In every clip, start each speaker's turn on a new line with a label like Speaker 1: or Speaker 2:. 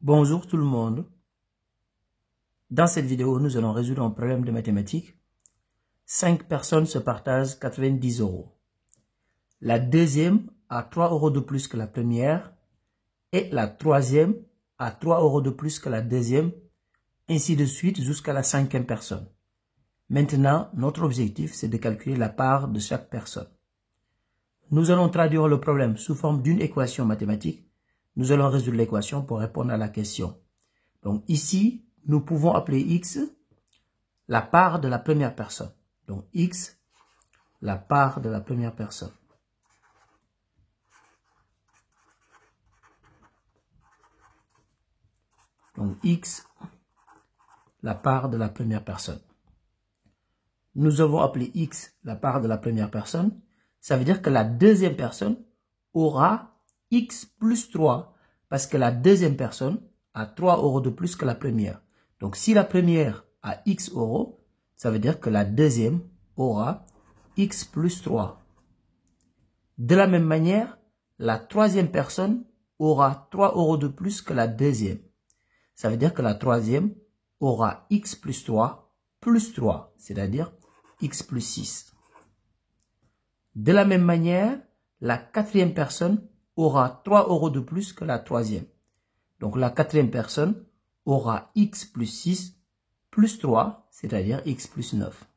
Speaker 1: Bonjour tout le monde. Dans cette vidéo, nous allons résoudre un problème de mathématiques. 5 personnes se partagent 90 €. La deuxième a 3 € de plus que la première et la troisième a 3 € de plus que la deuxième, ainsi de suite jusqu'à la 5e personne. Maintenant, notre objectif, c'est de calculer la part de chaque personne. Nous allons traduire le problème sous forme d'une équation mathématique. Nous allons résoudre l'équation pour répondre à la question. Donc ici, nous pouvons appeler x la part de la première personne. Donc x, la part de la première personne. Donc x, la part de la première personne. Nous avons appelé x la part de la première personne. Ça veut dire que la deuxième personne aura x plus 3 parce que la deuxième personne a 3 € de plus que la première. Donc si la première a x €, ça veut dire que la deuxième aura x plus 3. De la même manière, la troisième personne aura 3 € de plus que la deuxième. Ça veut dire que la troisième aura x plus 3, c'est-à-dire x plus 6. De la même manière, la quatrième personne aura 3 € de plus que la troisième. Donc la quatrième personne aura x plus 6 plus 3, c'est-à-dire x plus 9.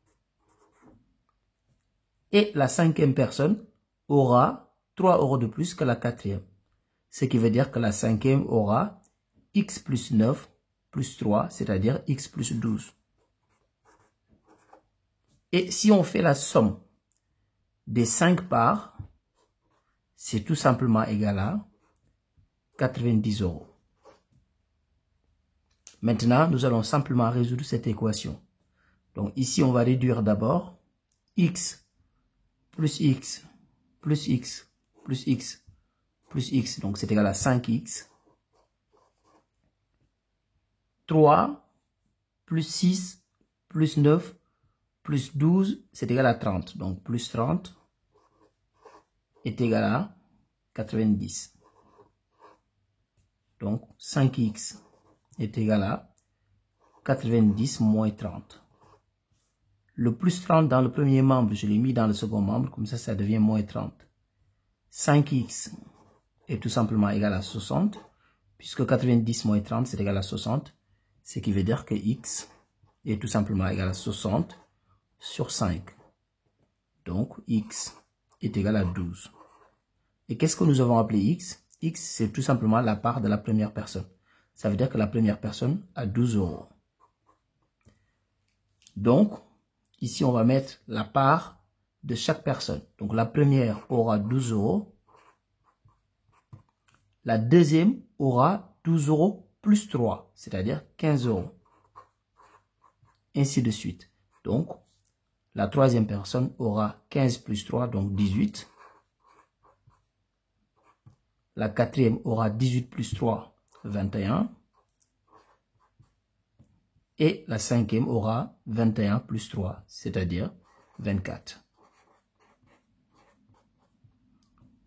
Speaker 1: Et la cinquième personne aura 3 € de plus que la quatrième. Ce qui veut dire que la cinquième aura x plus 9 plus 3, c'est-à-dire x plus 12. Et si on fait la somme des 5 parts, c'est tout simplement égal à 90 €. Maintenant, nous allons simplement résoudre cette équation. Donc ici, on va réduire d'abord x plus x plus x plus x plus x. Donc c'est égal à 5x. 3 plus 6 plus 9 plus 12, c'est égal à 30. Donc plus 30 est égal à 90. Donc 5x est égal à 90 moins 30. Le plus 30 dans le premier membre, je l'ai mis dans le second membre, comme ça devient moins 30. 5x est tout simplement égal à 60, puisque 90 moins 30, c'est égal à 60, ce qui veut dire que x est tout simplement égal à 60 sur 5. Donc x est égal à 12. Et qu'est-ce que nous avons appelé x? X, c'est tout simplement la part de la première personne. Ça veut dire que la première personne a 12 €. Donc, ici, on va mettre la part de chaque personne. Donc, la première aura 12 €. La deuxième aura 12 € plus 3, c'est-à-dire 15 €. Ainsi de suite. Donc, la troisième personne aura 15 plus 3, donc 18. La quatrième aura 18 plus 3, 21. Et la cinquième aura 21 plus 3, c'est-à-dire 24.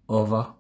Speaker 1: Au revoir.